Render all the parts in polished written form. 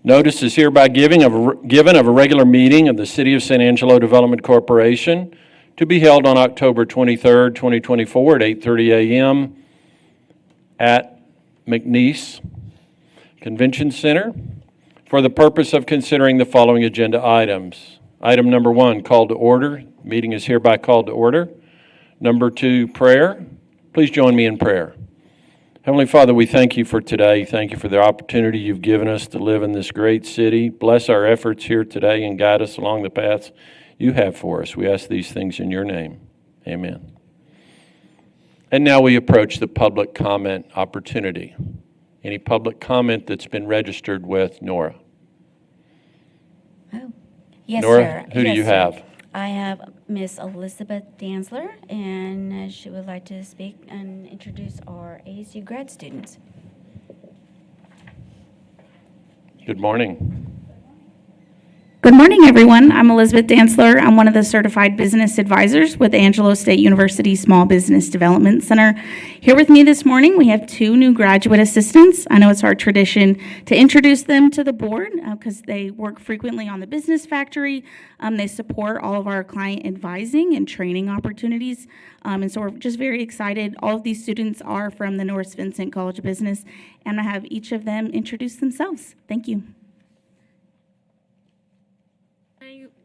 Notice is hereby given of a regular meeting of the City of San Angelo Development Corporation to be held on October 23rd, 2024 at 8:30 a.m. at McNeese Convention Center for the purpose of considering the following agenda items. Item number 1, call to order. Meeting is hereby called to order. Number 2, prayer. Please join me in prayer. Heavenly Father, we thank you for today. Thank you for the opportunity you've given us to live in this great city. Bless our efforts here today and guide us along the paths you have for us. We ask these things in your name. Amen. And now we approach the public comment opportunity. Any public comment that's been registered with Nora? Oh, yes, Nora, sir. who do you have? I have Miss Elizabeth Danzler, and she would like to speak and introduce our ASU grad students. Good morning. Good morning, everyone. I'm Elizabeth Danzler. I'm one of the certified business advisors with Angelo State University Small Business Development Center. Here with me this morning, we have 2 new graduate assistants. I know it's our tradition to introduce them to the board because they work frequently on the Business Factory. They support all of our client advising and training opportunities. And so we're just very excited. All of these students are from the North Vincent College of Business, and I have each of them introduce themselves. Thank you.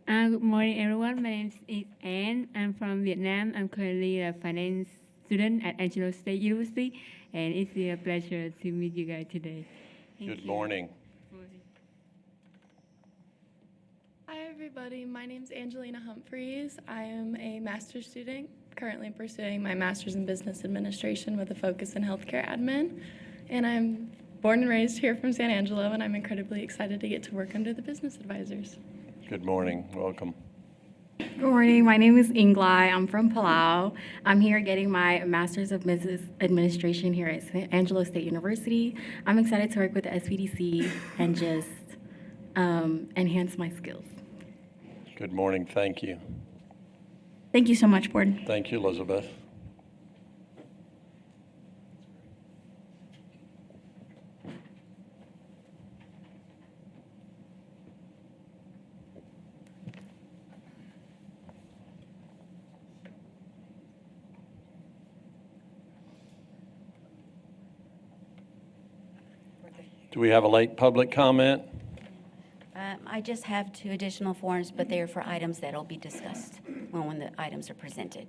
Good morning, everyone. My name is Anne. I'm from Vietnam. I'm currently a finance student at Angelo State University, and it's a pleasure to meet you guys today. Good morning. Hi, everybody. My name is Angelina Humphreys. I am a master's student, currently pursuing my master's in business administration with a focus in healthcare admin. And I'm born and raised here from San Angelo, and I'm incredibly excited to get to work under the business advisors. Good morning. Welcome. Good morning. My name is Inglai. I'm from Palau. I'm here getting my Master's of Business Administration here at Angelo State University. I'm excited to work with the SBDC and just enhance my skills. Good morning. Thank you. Thank you so much, board. Thank you, Elizabeth. Do we have a late public comment? I just have 2 additional forms, but they are for items that will be discussed when the items are presented.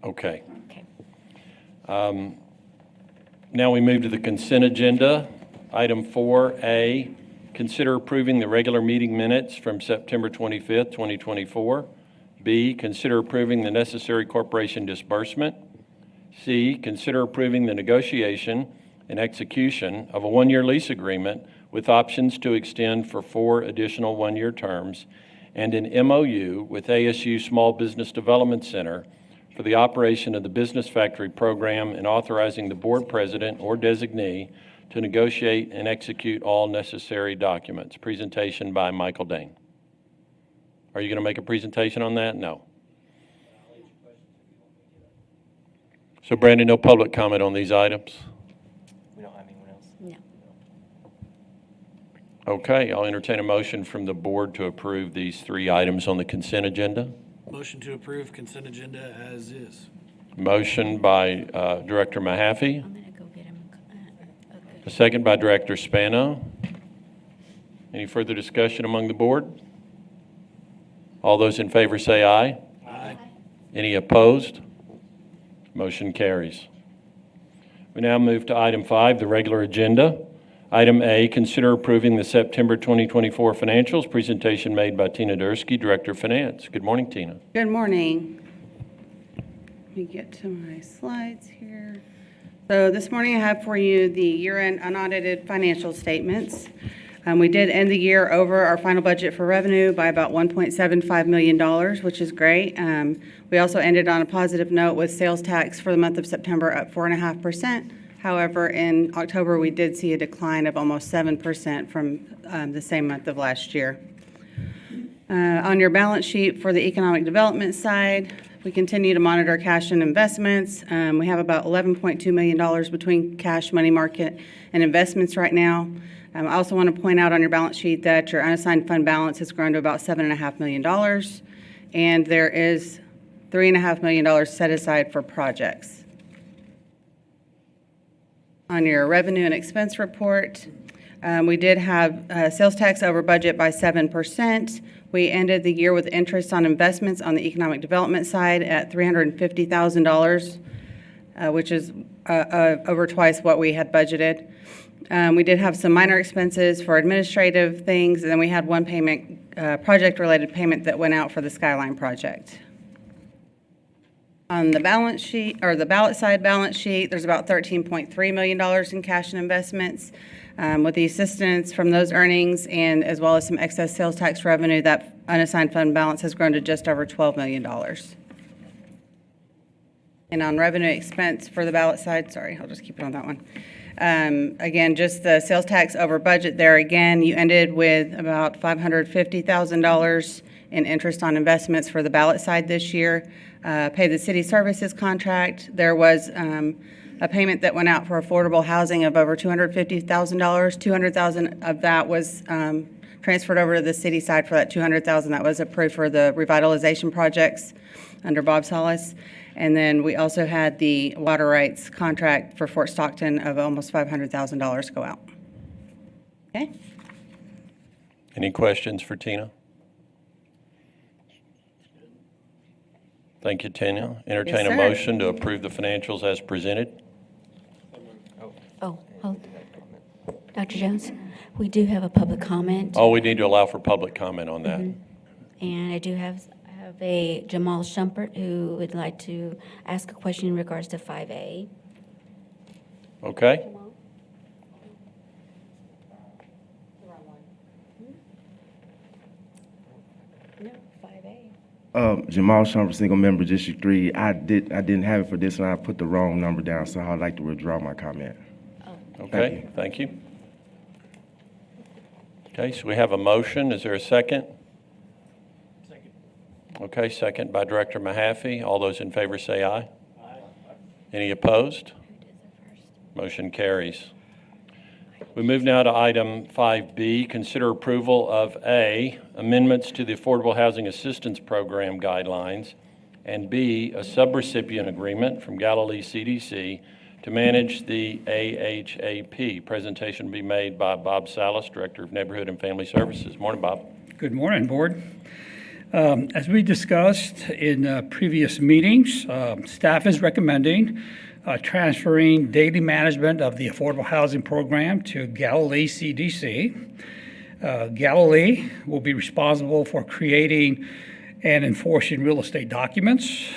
Okay. Okay. Now we move to the consent agenda. Item 4A, consider approving the regular meeting minutes from September 25th, 2024. B, consider approving the necessary corporation disbursement. C, consider approving the negotiation and execution of a 1-year lease agreement with options to extend for 4 additional 1-year terms and an MOU with ASU Small Business Development Center for the operation of the Business Factory program and authorizing the board president or designee to negotiate and execute all necessary documents. Presentation by Michael Dane. Are you going to make a presentation on that? No. So Brandon, no public comment on these items? No. Okay, I'll entertain a motion from the board to approve these 3 items on the consent agenda. Motion to approve consent agenda as is. Motion by Director Mahaffey, I'm going to go get him. Okay. a second by Director Spano. Any further discussion among the board? All those in favor say aye. Aye. Any opposed? Motion carries. We now move to item 5, the regular agenda. Item A, consider approving the September 2024 financials. Presentation made by Tina Dursky, Director of Finance. Good morning, Tina. Good morning. Let me get to my slides here. So this morning I have for you the year-end unaudited financial statements. We did end the year over our final budget for revenue by about $1.75 million, which is great. We also ended on a positive note with sales tax for the month of September up 4.5%. However, in October, we did see a decline of almost 7% from the same month of last year. On your balance sheet for the economic development side, we continue to monitor cash and investments. We have about $11.2 million between cash, money market, and investments right now. I also want to point out on your balance sheet that your unassigned fund balance has grown to about $7.5 million, and there is $3.5 million set aside for projects. On your revenue and expense report, we did have sales tax over budget by 7%. We ended the year with interest on investments on the economic development side at $350,000, which is over twice what we had budgeted. We did have some minor expenses for administrative things, and then we had one payment, project-related payment that went out for the Skyline project. On the balance sheet, or the ballot side balance sheet, there's about $13.3 million in cash and investments. With the assistance from those earnings and as well as some excess sales tax revenue, that unassigned fund balance has grown to just over $12 million. And on revenue expense for the ballot side, sorry, I'll just keep it on that one. Again, just the sales tax over budget there again, you ended with about $550,000 in interest on investments for the ballot side this year. Pay the city services contract. There was a payment that went out for affordable housing of over $250,000. $200,000 of that was transferred over to the city side for that $200,000 that was approved for the revitalization projects under Bob Salas. And then we also had the water rights contract for Fort Stockton of almost $500,000 go out. Okay. Any questions for Tina? Thank you, Tina. Entertain a sir. motion to approve the financials as presented. Oh, hold. Dr. Jones, we do have a public comment. Oh, we need to allow for public comment on that. And I do have a Jamal Shumpert who would like to ask a question in regards to 5A. Okay? No, 5A. Jamal Shumpert, single member, District 3. I didn't have it for this one. I put the wrong number down, so I'd like to withdraw my comment. Okay, thank you. Okay, so we have a motion. Is there a second? Second. Okay, second by Director Mahaffey. All those in favor say aye. Aye. Any opposed? Motion carries. We move now to item 5B, consider approval of A, amendments to the Affordable Housing Assistance Program guidelines, and B, a subrecipient agreement from Galilee CDC to manage the AHAP. Presentation will be made by Bob Salas, Director of Neighborhood and Family Services. Morning, Bob. Good morning, Board. As we discussed in previous meetings, staff is recommending transferring daily management of the Affordable Housing Program to Galilee CDC. Galilee will be responsible for creating and enforcing real estate documents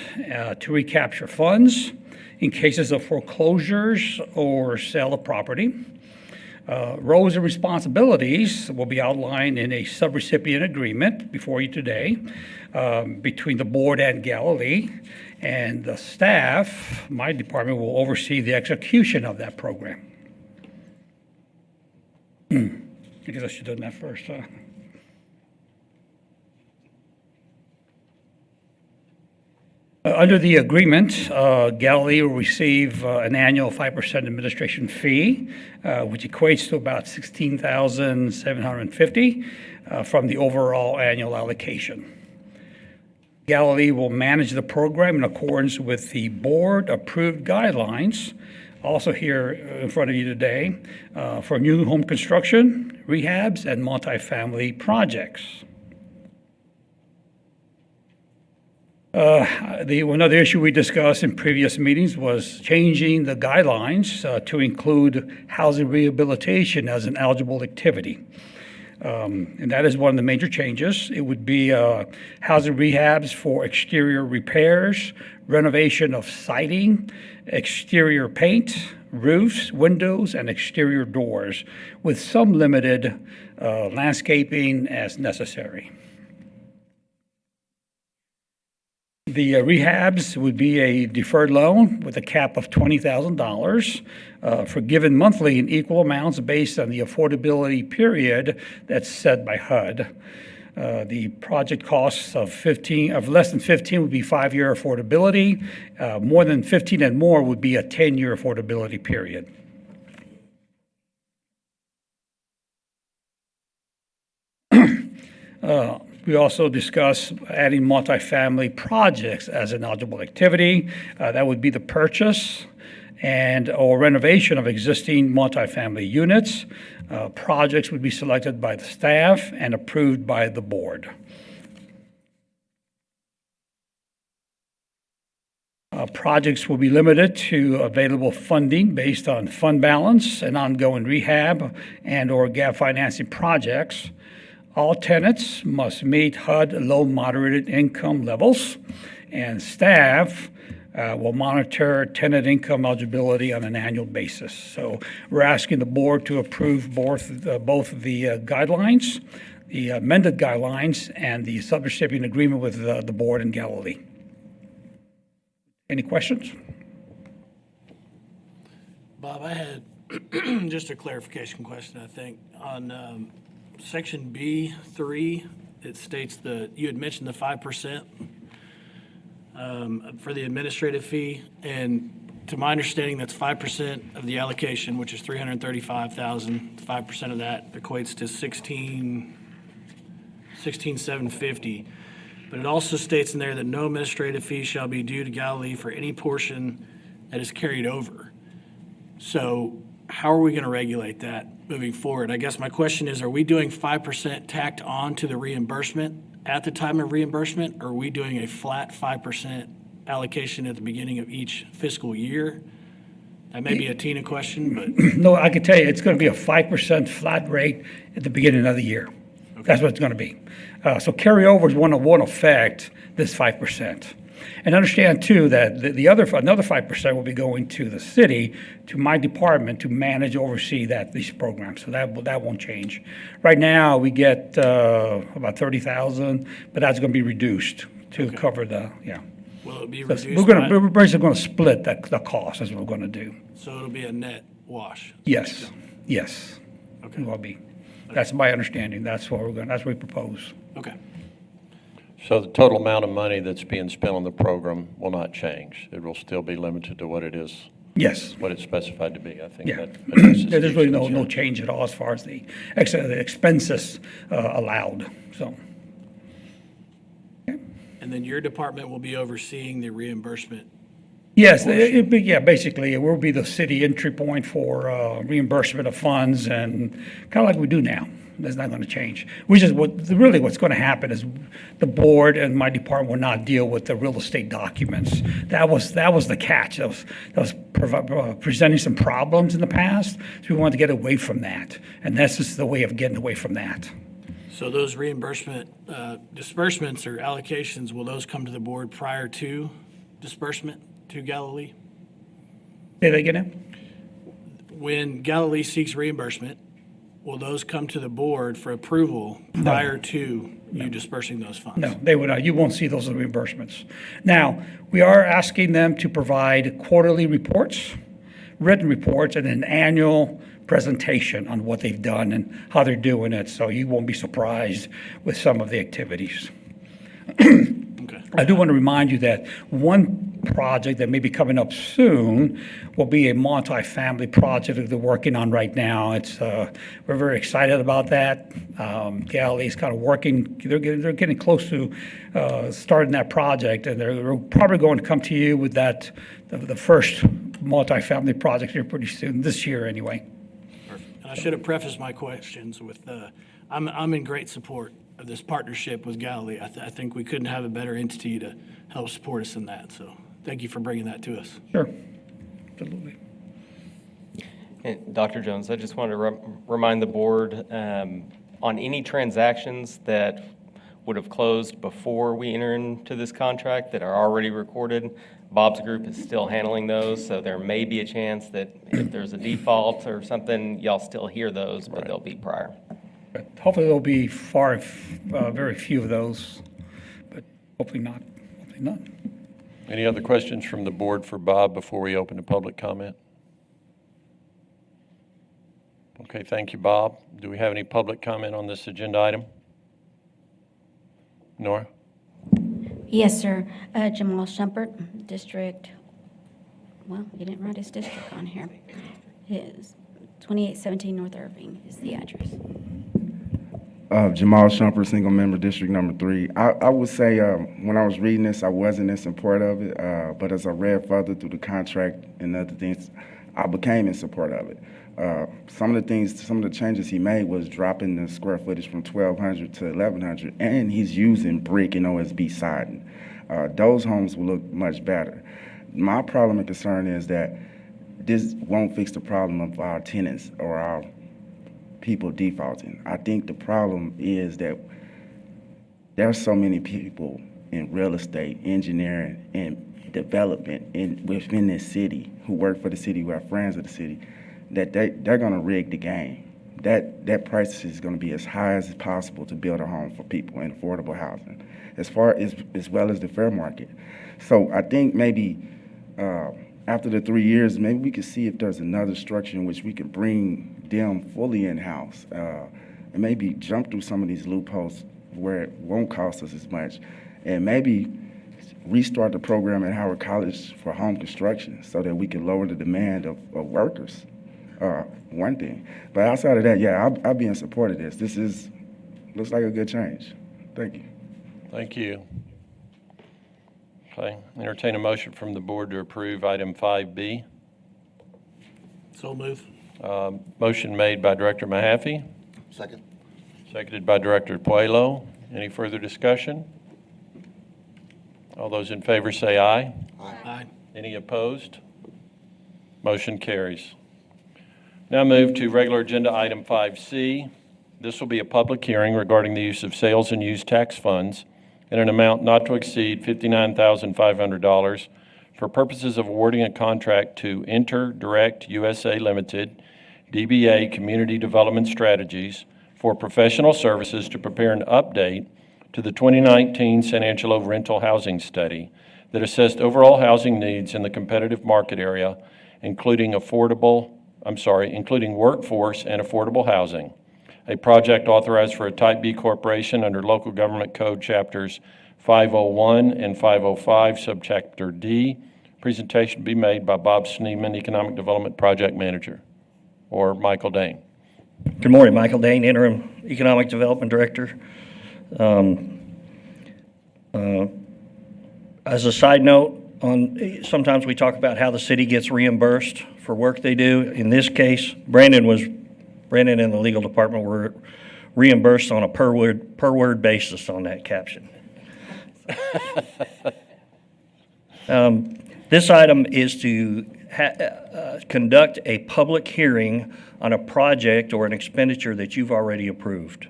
to recapture funds in cases of foreclosures or sale of property. Roles and responsibilities will be outlined in a subrecipient agreement before you today between the board and Galilee, and the staff, my department, will oversee the execution of that program. I guess I should have done that first. Under the agreement, Galilee will receive an annual 5% administration fee, which equates to about $16,750 from the overall annual allocation. Galilee will manage the program in accordance with the board-approved guidelines, also here in front of you today, for new home construction, rehabs, and multifamily projects. Another issue we discussed in previous meetings was changing the guidelines to include housing rehabilitation as an eligible activity. And that is one of the major changes. It would be housing rehabs for exterior repairs, renovation of siding, exterior paint, roofs, windows, and exterior doors, with some limited landscaping as necessary. The rehabs would be a deferred loan with a cap of $20,000 forgiven monthly in equal amounts based on the affordability period that's set by HUD. The project costs of less than 15 would be 5-year affordability. More than 15 and more would be a 10-year affordability period. We also discussed adding multifamily projects as an eligible activity. That would be the purchase and or renovation of existing multifamily units. Projects would be selected by the staff and approved by the board. Projects will be limited to available funding based on fund balance and ongoing rehab and/or gap financing projects. All tenants must meet HUD low moderate income levels, and staff will monitor tenant income eligibility on an annual basis. So we're asking the board to approve both the guidelines, the amended guidelines, and the subrecipient agreement with the board in Galilee. Any questions? Bob, I had just a clarification question, I think. On section B3, it states that you had mentioned the 5% for the administrative fee, and to my understanding, that's 5% of the allocation, which is $335,000. 5% of that equates to $16,750. But it also states in there that no administrative fee shall be due to Galilee for any portion that is carried over. So how are we going to regulate that moving forward? I guess my question is, are we doing 5% tacked on to the reimbursement at the time of reimbursement, or are we doing a flat 5% allocation at the beginning of each fiscal year? That may be a Tina question, but No, I can tell you, it's going to be a 5% flat rate at the beginning of the year. That's what it's going to be. So carryovers won't affect this 5%. And understand, too, that another 5% will be going to the city, to my department, to manage, oversee these programs. So that won't change. Right now, we get about $30,000, but that's going to be reduced to cover will it be So reduced? we're basically going to split the cost, is what we're going to do. So it'll be a net wash? Yes. Okay. It will be. That's my understanding. That's what we propose. Okay. So the total amount of money that's being spent on the program will not change. It will still be limited to what it is, Yes. what it's specified to be. I think Yeah. that addresses There's really Steve's no concern. change at all as far as the expenses allowed, so. And then your department will be overseeing the reimbursement. Yes, basically, it will be the city entry point for reimbursement of funds, and kind of like we do now. That's not going to change. What's going to happen is the board and my department will not deal with the real estate documents. That was the catch. That was presenting some problems in the past, so we wanted to get away from that. And this is the way of getting away from that. So those reimbursement disbursements or allocations, will those come to the board prior to disbursement to Galilee? Say that again now? When Galilee seeks reimbursement, will those come to the board for approval prior to you dispersing those funds? No, they would not. You won't see those reimbursements. Now, we are asking them to provide quarterly reports, written reports, and an annual presentation on what they've done and how they're doing it, so you won't be surprised with some of the activities. Okay. I do want to remind you that one project that may be coming up soon will be a multifamily project that they're working on right now. We're very excited about that. Galilee's kind of working, they're getting close to starting that project, and they're probably going to come to you with the first multifamily project here pretty soon, this year anyway. Perfect. And I should have prefaced my questions with, I'm in great support of this partnership with Galilee. I think we couldn't have a better entity to help support us in that. So thank you for bringing that to us. Sure, absolutely. And Dr. Jones, I just wanted to remind the board on any transactions that would have closed before we enter into this contract that are already recorded, Bob's group is still handling those, so there may be a chance that if there's a default or something, y'all still hear those, but they'll be prior. But hopefully there'll be very few of those, but hopefully not. Hopefully not. Any other questions from the board for Bob before we open to public comment? Okay, thank you, Bob. Do we have any public comment on this agenda item? Nora? Yes, sir. Jamal Shumpert, District, well, you didn't write his district on here. His 2817 North Irving is the address. Jamal Shumper, single member, District Number 3. I would say when I was reading this, I wasn't in support of it, but as I read further through the contract and other things, I became in support of it. Some of the changes he made was dropping the square footage from 1,200 to 1,100, and he's using brick and OSB siding. Those homes will look much better. My problem and concern is that this won't fix the problem of our tenants or our people defaulting. I think the problem is that there are so many people in real estate, engineering, and development within this city who work for the city, who are friends of the city, that they're going to rig the game. That price is going to be as high as possible to build a home for people in affordable housing, as well as the fair market. So I think maybe after the 3 years, maybe we could see if there's another structure in which we could bring them fully in-house and maybe jump through some of these loopholes where it won't cost us as much, and maybe restart the program at Howard College for home construction so that we can lower the demand of workers. One thing. But outside of that, yeah, I'll be in support of this. Looks like a good change. Thank you. Thank you. Okay, entertain a motion from the board to approve item 5B. So move. Motion made by Director Mahaffey, Second. seconded by Director Puelo. Any further discussion? All those in favor say aye. Aye. Any opposed? Motion carries. Now move to regular agenda item 5C. This will be a public hearing regarding the use of sales and use tax funds in an amount not to exceed $59,500 for purposes of awarding a contract to InterDirect USA Limited, DBA Community Development Strategies, for professional services to prepare an update to the 2019 San Angelo rental housing study that assessed overall housing needs in the competitive market area, including workforce and affordable housing. A project authorized for a Type B corporation under Local Government Code Chapters 501 and 505, Subchapter D. Presentation to be made by Bob Sneeman, Economic Development Project Manager, or Michael Dane. Good morning, Michael Dane, Interim Economic Development Director. As a side note, sometimes we talk about how the city gets reimbursed for work they do. In this case, Brandon and the legal department were reimbursed on a per word basis on that caption. This item is to conduct a public hearing on a project or an expenditure that you've already approved.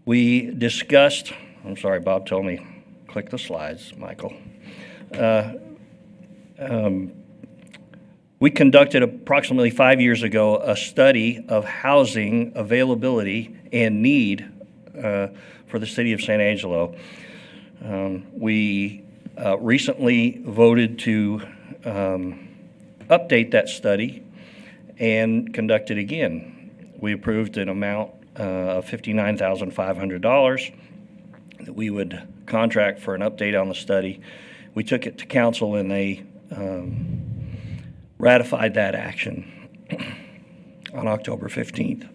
We discussed, I'm sorry, Bob told me, click the slides, Michael. We conducted approximately 5 years ago a study of housing availability and need for the city of San Angelo. We recently voted to update that study and conduct it again. We approved an amount of $59,500 that we would contract for an update on the study. We took it to council and they ratified that action on October 15th.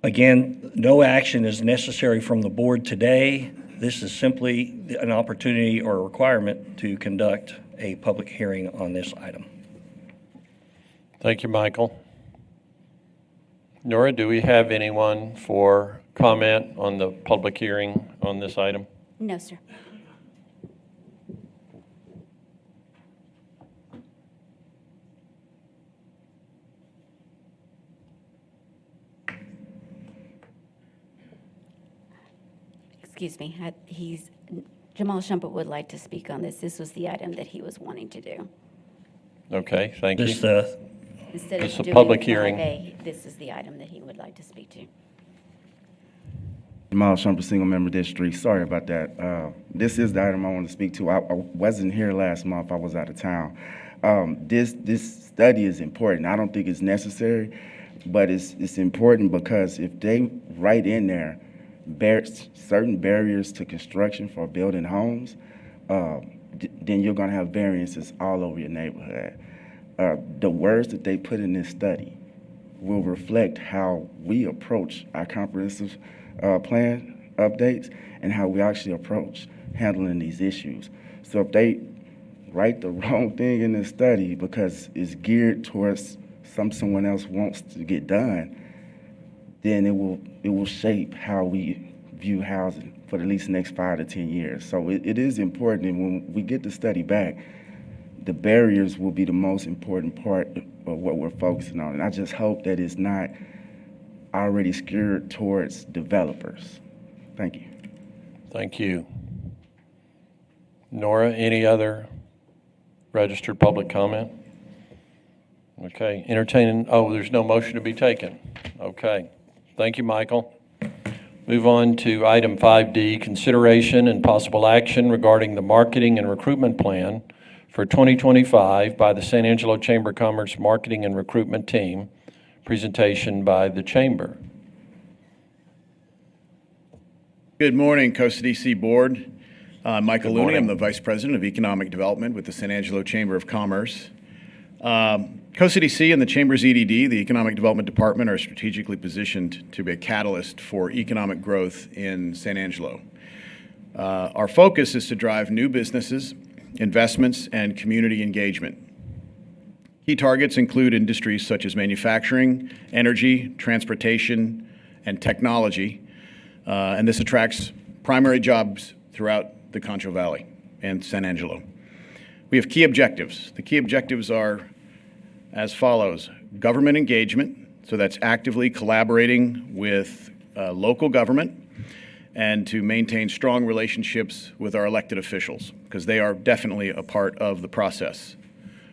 Again, no action is necessary from the board today. This is simply an opportunity or a requirement to conduct a public hearing on this item. Thank you, Michael. Nora, do we have anyone for comment on the public hearing on this item? No, sir. Excuse me, Jamal Shumpert would like to speak on this. This was the item that he was wanting to do. Okay, thank you. Instead This is of a doing public hearing. 5A, this is the item that he would like to speak to. Jamal Shumper, single member, District 3. Sorry about that. This is the item I want to speak to. I wasn't here last month. I was out of town. This study is important. I don't think it's necessary, but it's important because if they write in there certain barriers to construction for building homes, then you're going to have variances all over your neighborhood. The words that they put in this study will reflect how we approach our comprehensive plan updates and how we actually approach handling these issues. So if they write the wrong thing in this study because it's geared towards someone else wants to get done, then it will shape how we view housing for at least the next 5 to 10 years. So it is important, and when we get the study back, the barriers will be the most important part of what we're focusing on. And I just hope that it's not already skewed towards developers. Thank you. Thank you. Nora, any other registered public comment? Okay, entertaining, there's no motion to be taken. Okay, thank you, Michael. Move on to item 5D, consideration and possible action regarding the marketing and recruitment plan for 2025 by the San Angelo Chamber of Commerce Marketing and Recruitment Team. Presentation by the Chamber. Good morning, Costa DC Board. I'm Michael Good Looney. morning. I'm the Vice President of Economic Development with the San Angelo Chamber of Commerce. Costa DC and the Chamber's EDD, the Economic Development Department, are strategically positioned to be a catalyst for economic growth in San Angelo. Our focus is to drive new businesses, investments, and community engagement. Key targets include industries such as manufacturing, energy, transportation, and technology, and this attracts primary jobs throughout the Concho Valley and San Angelo. We have key objectives. The key objectives are as follows: government engagement, so that's actively collaborating with local government and to maintain strong relationships with our elected officials, because they are definitely a part of the process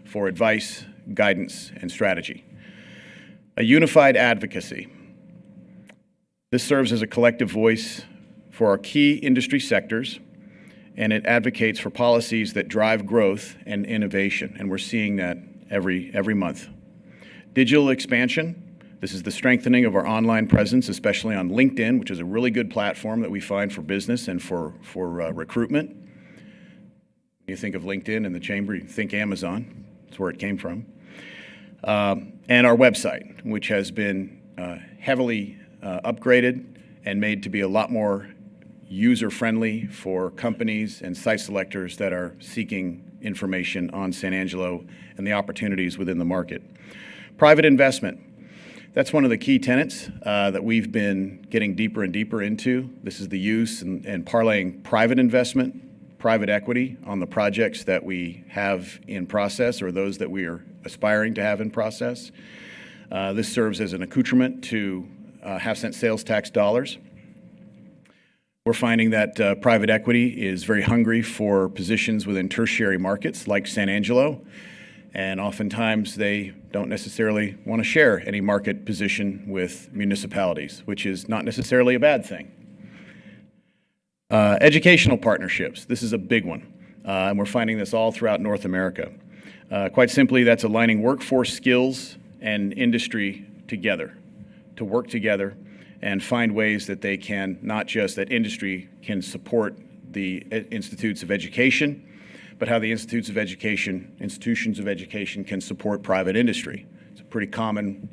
for advice, guidance, and strategy. A unified advocacy. This serves as a collective voice for our key industry sectors, and it advocates for policies that drive growth and innovation, and we're seeing that every month. Digital expansion. This is the strengthening of our online presence, especially on LinkedIn, which is a really good platform that we find for business and for recruitment. When you think of LinkedIn and the Chamber, you think Amazon. That's where it came from. And our website, which has been heavily upgraded and made to be a lot more user-friendly for companies and site selectors that are seeking information on San Angelo and the opportunities within the market. Private investment. That's one of the key tenets that we've been getting deeper and deeper into. This is the use and parlaying private investment, private equity on the projects that we have in process or those that we are aspiring to have in process. This serves as an accoutrement to half-cent sales tax dollars. We're finding that private equity is very hungry for positions within tertiary markets like San Angelo, and oftentimes they don't necessarily want to share any market position with municipalities, which is not necessarily a bad thing. Educational partnerships. This is a big one, and we're finding this all throughout North America. Quite simply, that's aligning workforce skills and industry together, to work together and find ways that they can, not just that industry can support the institutes of education, but how the institutions of education can support private industry. It's a pretty common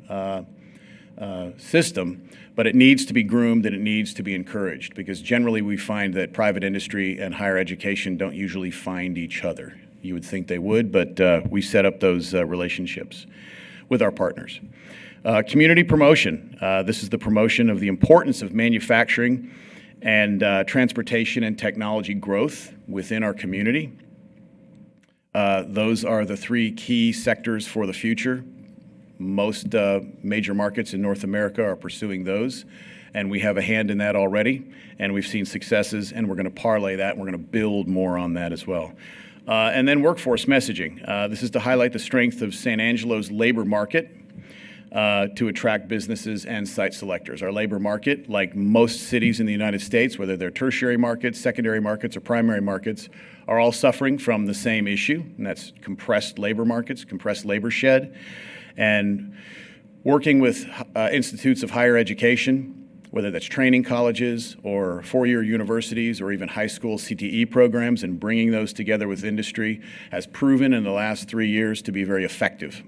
system, but it needs to be groomed and it needs to be encouraged, because generally we find that private industry and higher education don't usually find each other. You would think they would, but we set up those relationships with our partners. Community promotion. This is the promotion of the importance of manufacturing and transportation and technology growth within our community. Those are the three key sectors for the future. Most major markets in North America are pursuing those, and we have a hand in that already, and we've seen successes, and we're going to parlay that, and we're going to build more on that as well. And then workforce messaging. This is to highlight the strength of San Angelo's labor market to attract businesses and site selectors. Our labor market, like most cities in the United States, whether they're tertiary markets, secondary markets, or primary markets, are all suffering from the same issue, and that's compressed labor markets, compressed labor shed. And working with institutes of higher education, whether that's training colleges or four-year universities or even high school CTE programs, and bringing those together with industry has proven in the last 3 years to be very effective.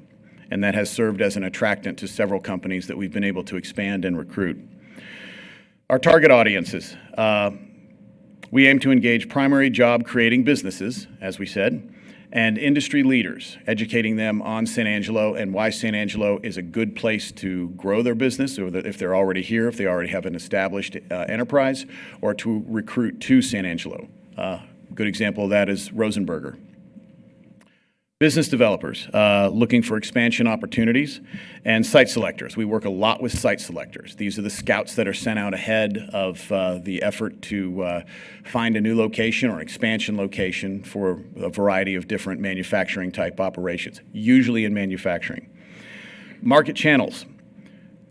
and that has served as an attractant to several companies that we've been able to expand and recruit. Our target audiences. We aim to engage primary job-creating businesses, as we said, and industry leaders, educating them on San Angelo and why San Angelo is a good place to grow their business, or that if they're already here, if they already have an established enterprise, or to recruit to San Angelo. A good example of that is Rosenberger. Business developers looking for expansion opportunities, and site selectors. We work a lot with site selectors. These are the scouts that are sent out ahead of the effort to find a new location or expansion location for a variety of different manufacturing type operations, usually in manufacturing. Market channels.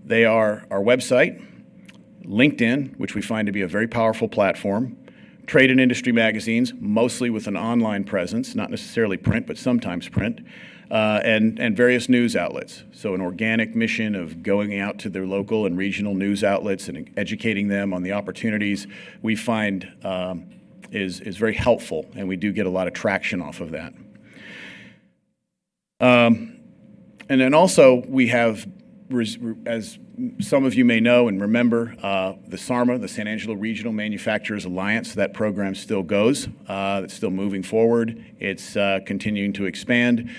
They are our website, LinkedIn, which we find to be a very powerful platform, trade and industry magazines, mostly with an online presence, not necessarily print, but sometimes print, and various news outlets. So an organic mission of going out to their local and regional news outlets and educating them on the opportunities we find is very helpful, and we do get a lot of traction off of that. And then also we have, as some of you may know and remember, the SARMA, the San Angelo Regional Manufacturers Alliance. That program still goes. It's still moving forward. It's continuing to expand.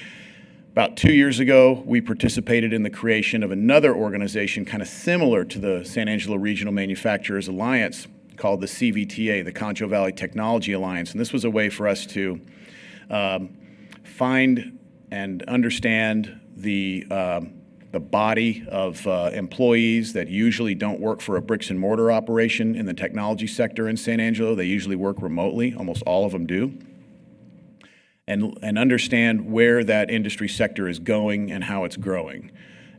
About 2 years ago, we participated in the creation of another organization kind of similar to the San Angelo Regional Manufacturers Alliance called the CVTA, the Concho Valley Technology Alliance. And this was a way for us to find and understand the body of employees that usually don't work for a bricks and mortar operation in the technology sector in San Angelo. They usually work remotely, almost all of them do, and understand where that industry sector is going and how it's growing.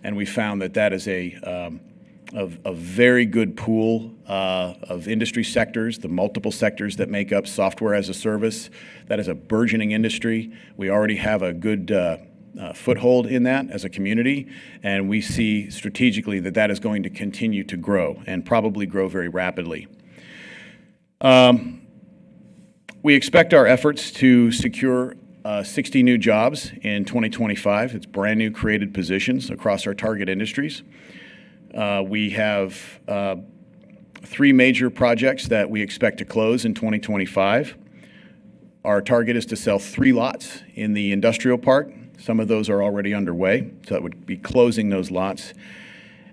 And we found that that is a very good pool of industry sectors, the multiple sectors that make up software as a service. That is a burgeoning industry. We already have a good foothold in that as a community, and we see strategically that that is going to continue to grow and probably grow very rapidly. We expect our efforts to secure 60 new jobs in 2025. It's brand new created positions across our target industries. We have 3 major projects that we expect to close in 2025. Our target is to sell 3 lots in the industrial park. Some of those are already underway, so that would be closing those lots.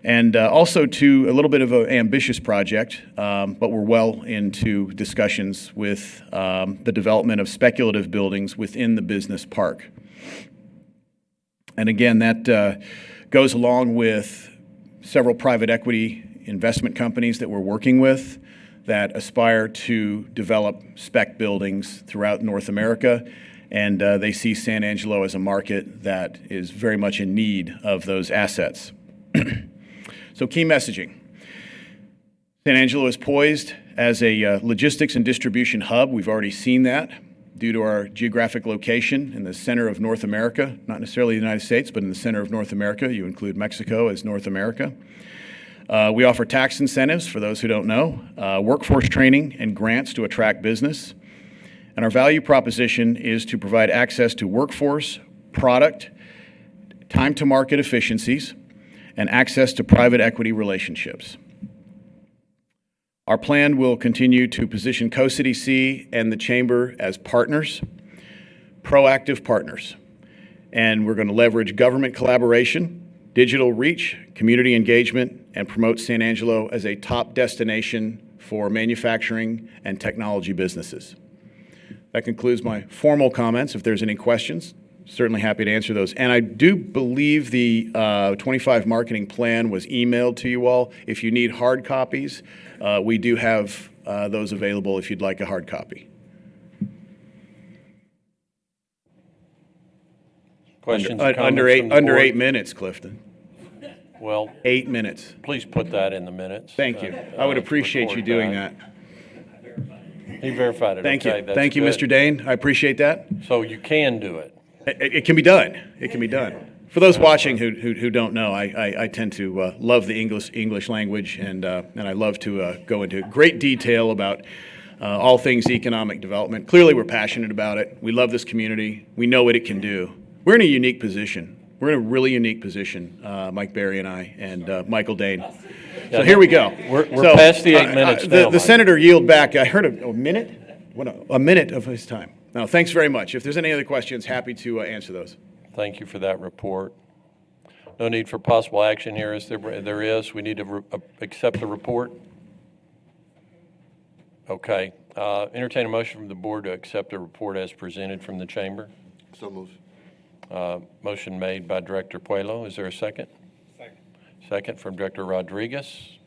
And also to a little bit of an ambitious project, but we're well into discussions with the development of speculative buildings within the business park. And again, that goes along with several private equity investment companies that we're working with that aspire to develop spec buildings throughout North America. And they see San Angelo as a market that is very much in need of those assets. So key messaging. San Angelo is poised as a logistics and distribution hub. We've already seen that due to our geographic location in the center of North America, not necessarily the United States, but in the center of North America. You include Mexico as North America. We offer tax incentives for those who don't know, workforce training and grants to attract business. And our value proposition is to provide access to workforce, product, time to market efficiencies, and access to private equity relationships. Our plan will continue to position CoCDC and the Chamber as partners, proactive partners. And we're going to leverage government collaboration, digital reach, community engagement, and promote San Angelo as a top destination for manufacturing and technology businesses. That concludes my formal comments. If there's any questions, certainly happy to answer those. And I do believe the 25 marketing plan was emailed to you all. If you need hard copies, we do have those available if you'd like a hard copy. Questions? Under 8 minutes, Clifton. Well, 8 minutes. please put that in the minutes. Thank you. I would appreciate you doing that. He verified it. Thank Okay, you. that's Thank you, good. Mr. Dane. I appreciate that. So you can do it. It can be done. It can be done. For those watching who don't know, I tend to love the English language, and I love to go into great detail about all things economic development. Clearly, we're passionate about it. We love this community. We know what it can do. We're in a unique position. We're in a really unique position, Mike Berry and I, and Michael Dane. So here we go. We're past the 8 minutes now, The Mike. senator yield back, I heard a minute? A minute of his time. No, thanks very much. If there's any other questions, happy to answer those. Thank you for that report. No need for possible action here, is there? There is. We need to accept the report. Okay. Entertain a motion from the board to accept the report as presented from the chamber. So moved. Motion made by Director Puelo. Is there a second? Second. Second from Director Rodriguez.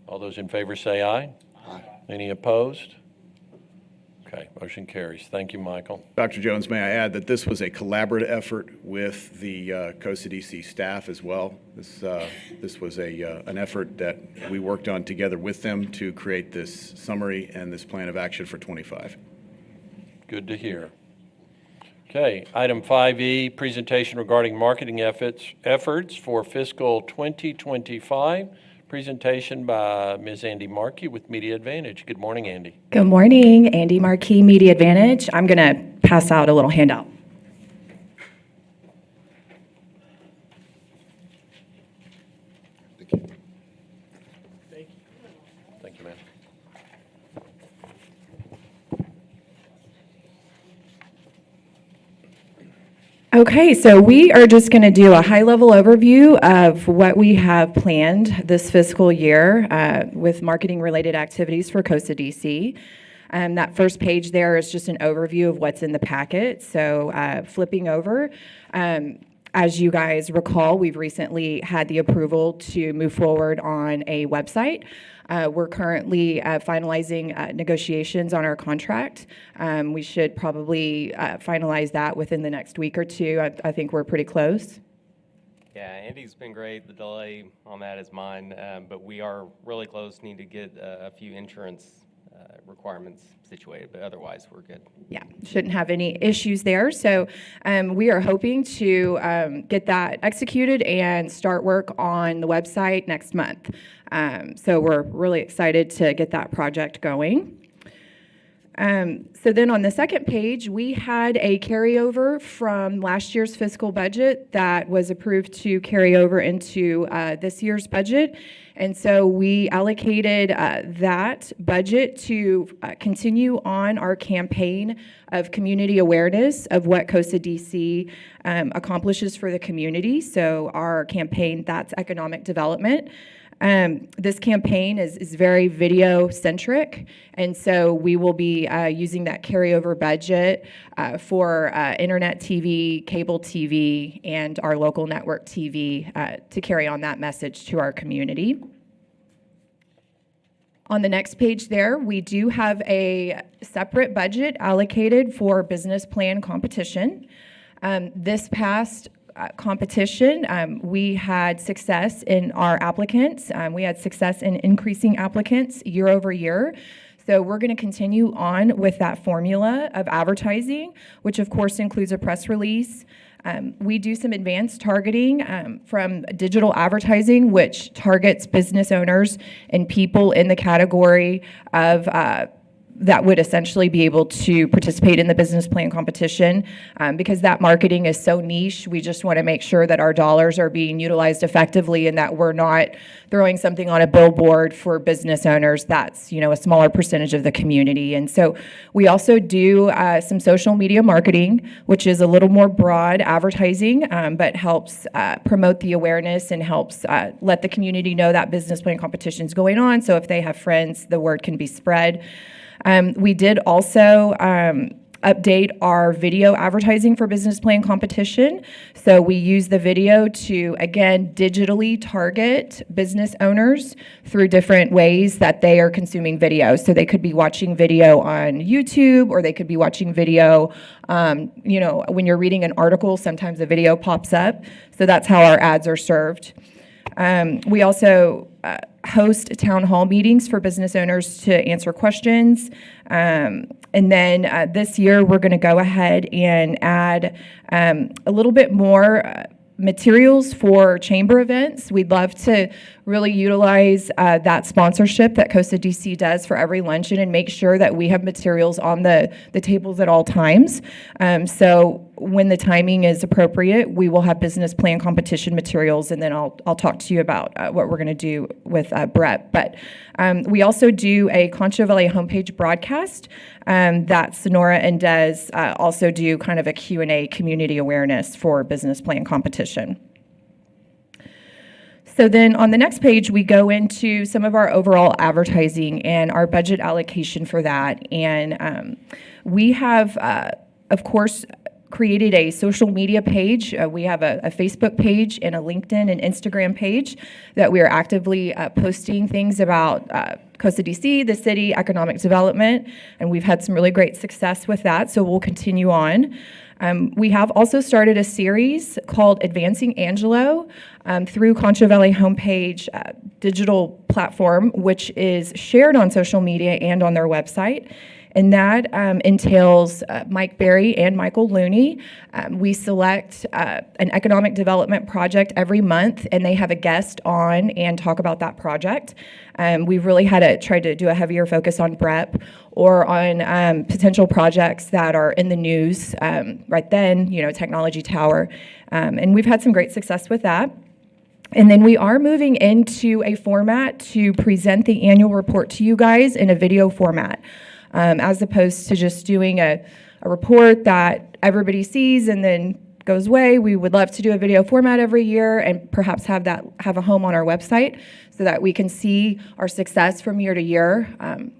All those in favor say aye. Aye. Any opposed? Okay, motion carries. Thank you, Michael. Dr. Jones, may I add that this was a collaborative effort with the COSA DC staff as well. This was an effort that we worked on together with them to create this summary and this plan of action for 25. Good to hear. Okay, item 5E, presentation regarding marketing efforts for fiscal 2025. Presentation by Ms. Andy Markey with Media Advantage. Good morning, Andy. Good morning, Andy Markey, Media Advantage. I'm going to pass out a little handout. Thank you. Thank you, ma'am. Okay, so we are just going to do a high-level overview of what we have planned this fiscal year with marketing-related activities for COSA DC. That first page there is just an overview of what's in the packet. So flipping over, as you guys recall, we've recently had the approval to move forward on a website. We're currently finalizing negotiations on our contract. We should probably finalize that within the next week or two. I think we're pretty close. Yeah, Andy's been great. The delay on that is mine, but we are really close. Need to get a few insurance requirements situated, but otherwise we're good. Yeah, shouldn't have any issues there. So we are hoping to get that executed and start work on the website next month. So we're really excited to get that project going. So then on the second page, we had a carryover from last year's fiscal budget that was approved to carry over into this year's budget. And so we allocated that budget to continue on our campaign of community awareness of what COSA DC accomplishes for the community. So our campaign, That's Economic Development. This campaign is very video-centric, and so we will be using that carryover budget for internet TV, cable TV, and our local network TV to carry on that message to our community. On the next page there, we do have a separate budget allocated for business plan competition. This past competition, we had success in our applicants. We had success in increasing applicants year over year. So we're going to continue on with that formula of advertising, which of course includes a press release. We do some advanced targeting from digital advertising, which targets business owners and people in the category of that would essentially be able to participate in the business plan competition. Because that marketing is so niche, we just want to make sure that our dollars are being utilized effectively and that we're not throwing something on a billboard for business owners that's, a smaller percentage of the community. And so we also do some social media marketing, which is a little more broad advertising, but helps promote the awareness and helps let the community know that business plan competition is going on. So if they have friends, the word can be spread. We did also update our video advertising for business plan competition. So we use the video to, again, digitally target business owners through different ways that they are consuming video. So they could be watching video on YouTube, or they could be watching video, when you're reading an article, sometimes a video pops up. So that's how our ads are served. We also host town hall meetings for business owners to answer questions. And then this year, we're going to go ahead and add a little bit more materials for chamber events. We'd love to really utilize that sponsorship that Costa DC does for every luncheon and make sure that we have materials on the tables at all times. So when the timing is appropriate, we will have business plan competition materials, and then I'll talk to you about what we're going to do with Brett. But we also do a Concho Valley homepage broadcast that Sonora and Des also do kind of a Q&A community awareness for business plan competition. So then on the next page, we go into some of our overall advertising and our budget allocation for that. And we have, of course, created a social media page. We have a Facebook page and a LinkedIn and Instagram page that we are actively posting things about Costa DC, the city, economic development, and we've had some really great success with that, so we'll continue on. We have also started a series called Advancing Angelo through Concho Valley homepage digital platform, which is shared on social media and on their website. And that entails Mike Berry and Michael Looney. We select an economic development project every month, and they have a guest on and talk about that project. We've really had to try to do a heavier focus on BREP or on potential projects that are in the news right then, Technology Tower. And we've had some great success with that. And then we are moving into a format to present the annual report to you guys in a video format. As opposed to just doing a report that everybody sees and then goes away. We would love to do a video format every year and perhaps have a home on our website so that we can see our success from year to year.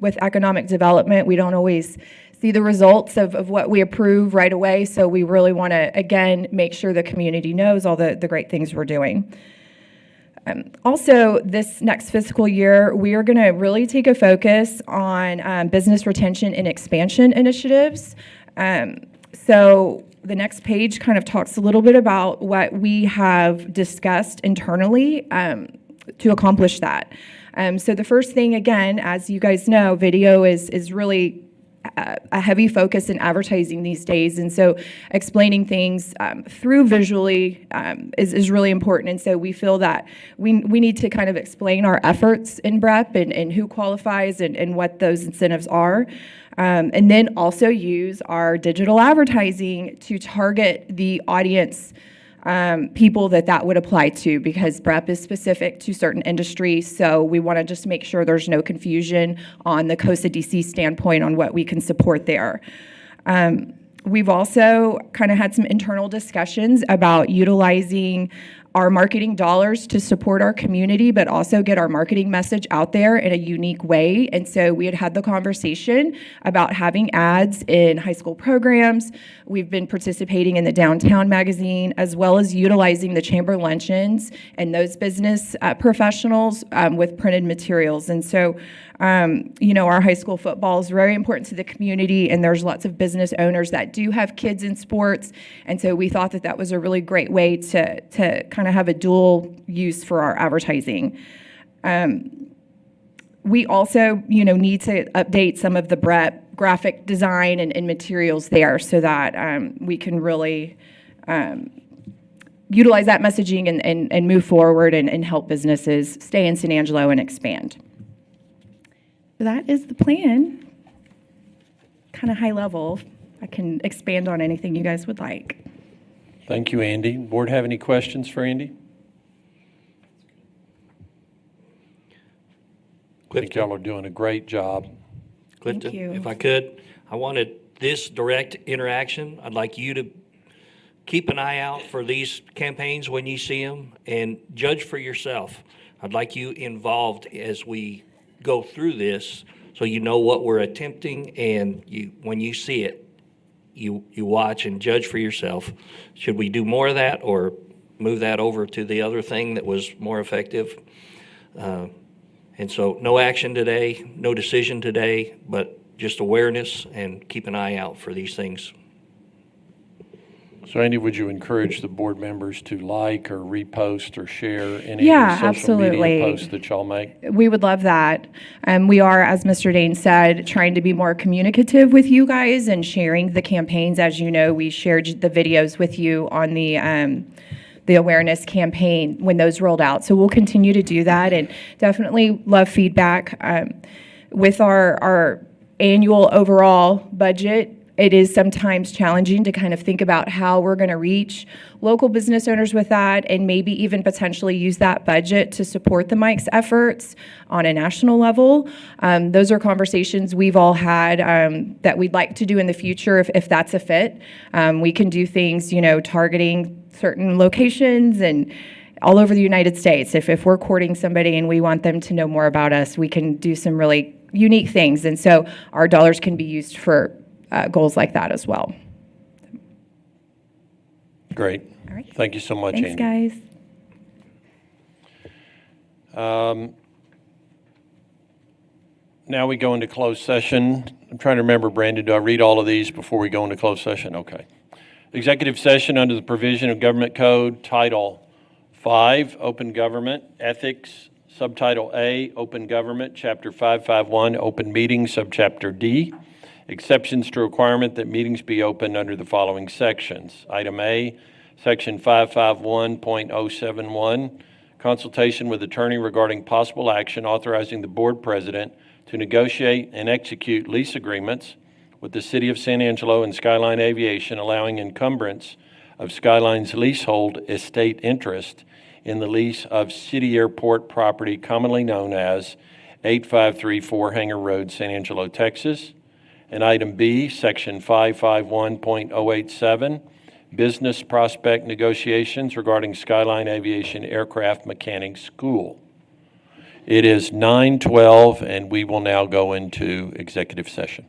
With economic development, we don't always see the results of what we approve right away, so we really want to, again, make sure the community knows all the great things we're doing. Also, this next fiscal year, we are going to really take a focus on business retention and expansion initiatives. So the next page kind of talks a little bit about what we have discussed internally to accomplish that. So the first thing, again, as you guys know, video is really a heavy focus in advertising these days, and so explaining things through visually is really important. And so we feel that we need to kind of explain our efforts in BREP and who qualifies and what those incentives are, and then also use our digital advertising to target the audience people that would apply to, because BREP is specific to certain industries, so we want to just make sure there's no confusion on the Costa DC standpoint on what we can support there. We've also kind of had some internal discussions about utilizing our marketing dollars to support our community, but also get our marketing message out there in a unique way. And so we had the conversation about having ads in high school programs. We've been participating in the Downtown magazine, as well as utilizing the chamber luncheons and those business professionals with printed materials. And so, our high school football is very important to the community, and there's lots of business owners that do have kids in sports. And so we thought that was a really great way to kind of have a dual use for our advertising. We also, need to update some of the BREP graphic design and materials there so that we can really utilize that messaging and move forward and help businesses stay in San Angelo and expand. So that is the plan, kind of high level. I can expand on anything you guys would like. Thank you, Andy. Board have any questions for Andy? I think y'all are doing a great job. Clifton, Thank you. if I could, I wanted this direct interaction. I'd like you to keep an eye out for these campaigns when you see them and judge for yourself. I'd like you involved as we go through this so you know what we're attempting, and when you see it, you watch and judge for yourself. Should we do more of that or move that over to the other thing that was more effective? And so no action today, no decision today, but just awareness and keep an eye out for these things. So Andy, would you encourage the board members to like or repost or share any Yeah, of the social absolutely. media posts that y'all make? We would love that. We are, as Mr. Dane said, trying to be more communicative with you guys and sharing the campaigns. As you know, we shared the videos with you on the the awareness campaign when those rolled out. So we'll continue to do that, and definitely love feedback. With our annual overall budget, it is sometimes challenging to kind of think about how we're going to reach local business owners with that, and maybe even potentially use that budget to support the Mike's efforts on a national level. Those are conversations we've all had that we'd like to do in the future if that's a fit. We can do things, targeting certain locations and all over the United States. If we're courting somebody and we want them to know more about us, we can do some really unique things. And so our dollars can be used for goals like that as well. Great. All right. Thank you so much, Thanks, Andy. guys. Now we go into closed session. I'm trying to remember, Brandon, do I read all of these before we go into closed session? Okay. Executive session under the provision of Government Code Title 5, Open Government, Ethics, Subtitle A, Open Government, Chapter 551, Open Meetings, Subchapter D. Exceptions to requirement that meetings be open under the following sections. Item A, Section 551.071, consultation with attorney regarding possible action authorizing the board president to negotiate and execute lease agreements with the City of San Angelo and Skyline Aviation, allowing encumbrance of Skyline's leasehold estate interest in the lease of city airport property commonly known as 8534 Hanger Road, San Angelo, Texas. And item B, Section 551.087, business prospect negotiations regarding Skyline Aviation Aircraft Mechanics School. It is 9:12, and we will now go into executive session.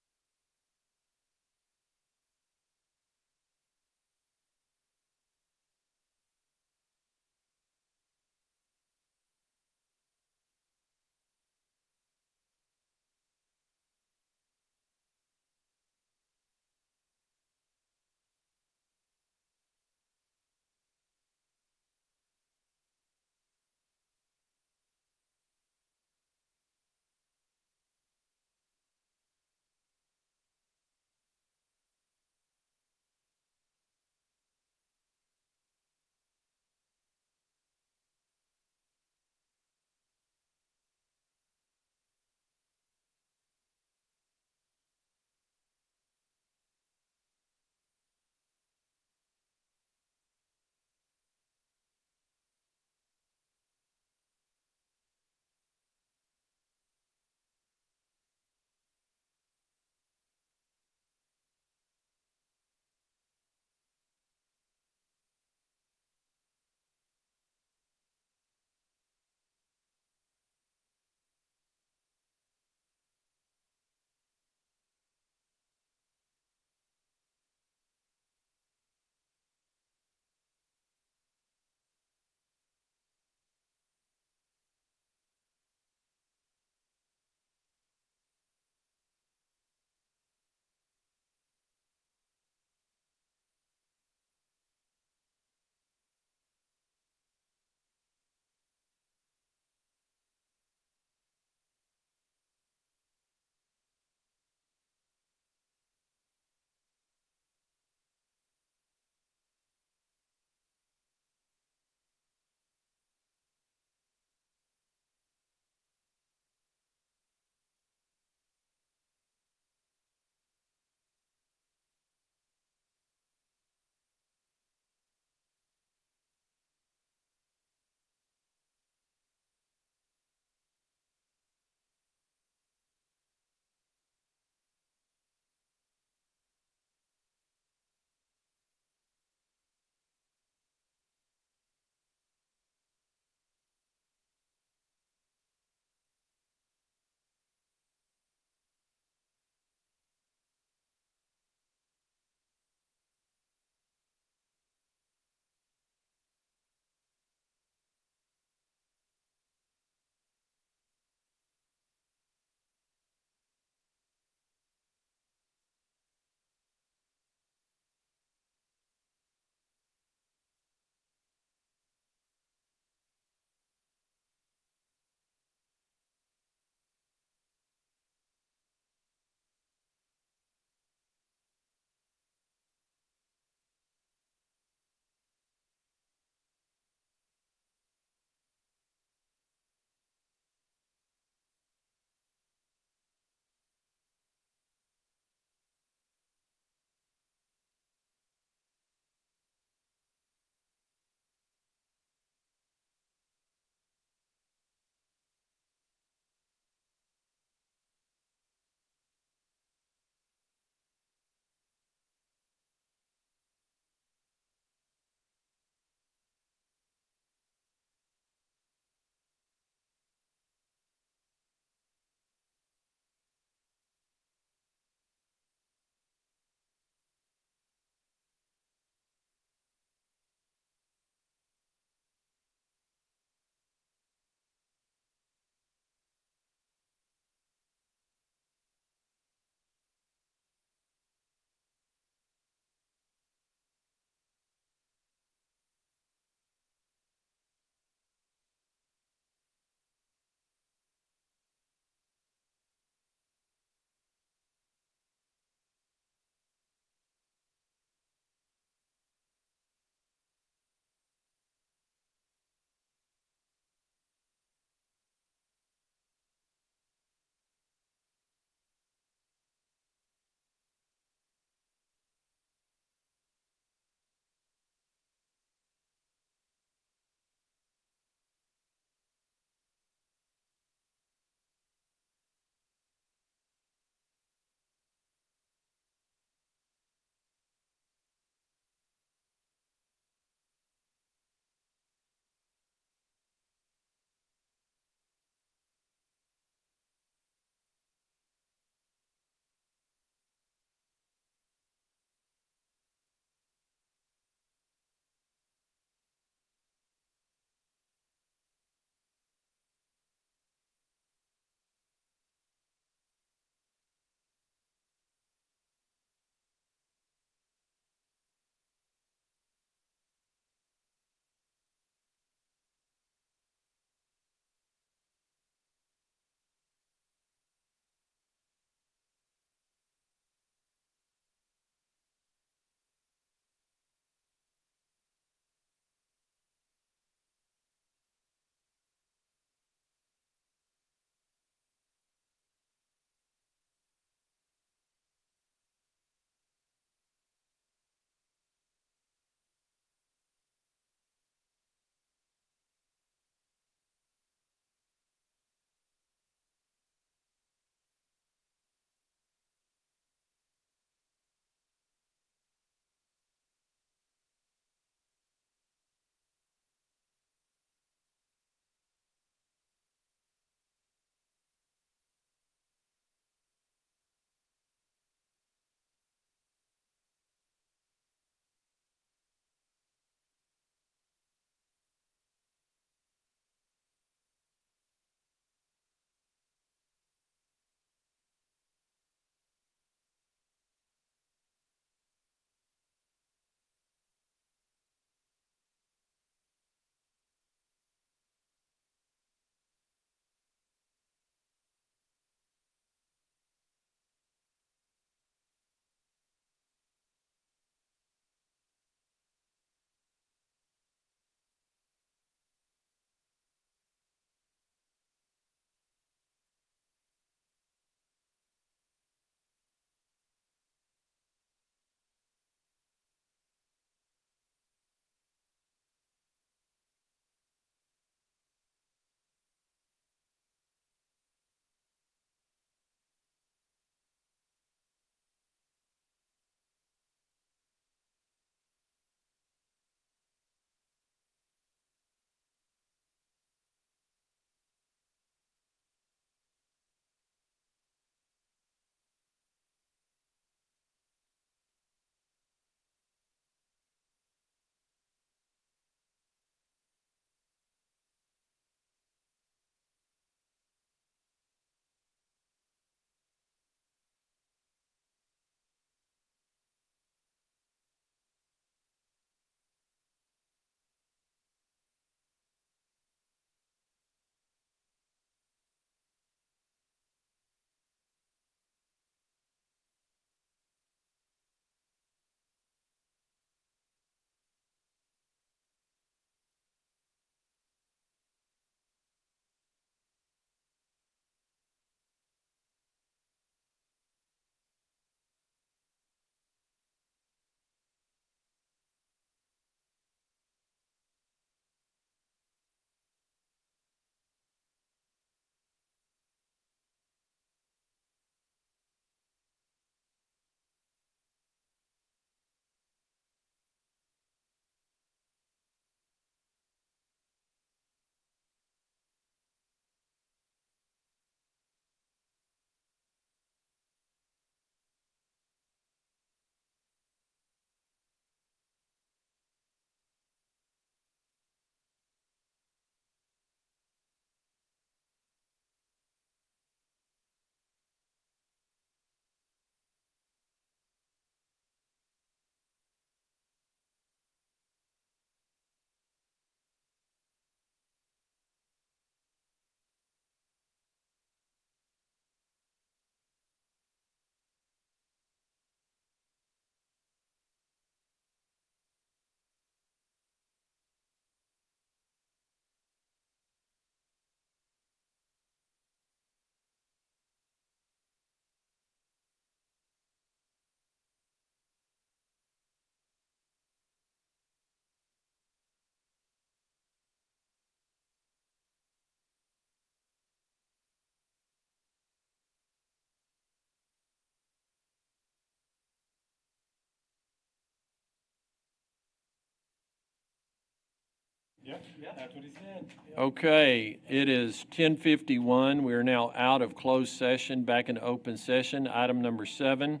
Yeah, that's what he said. Okay, it is 10:51. We are now out of closed session, back in open session. Item number 7,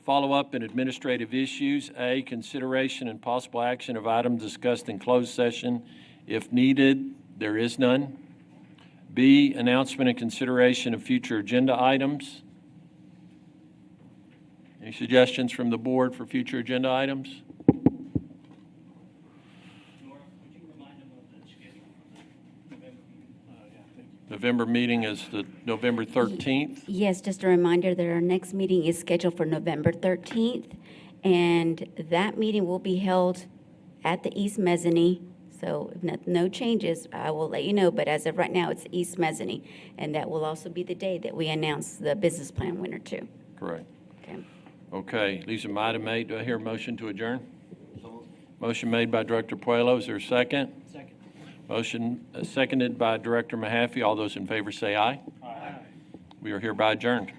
follow-up and administrative issues. A, consideration and possible action of items discussed in closed session. If needed, there is none. B, announcement and consideration of future agenda items. Any suggestions from the board for future agenda items? November meeting is the November 13th. Yes, just a reminder that our next meeting is scheduled for November 13th, and that meeting will be held at the East Mezzanine. So if no changes, I will let you know, but as of right now, it's East Mezzanine, and that will also be the day that we announce the business plan winner too. Correct. Okay. Okay, these are item 8. Do I hear a motion to adjourn? Motion made by Director Puelo. Is there a second? Second. Motion seconded by Director Mahaffey. All those in favor say aye. Aye. We are hereby adjourned.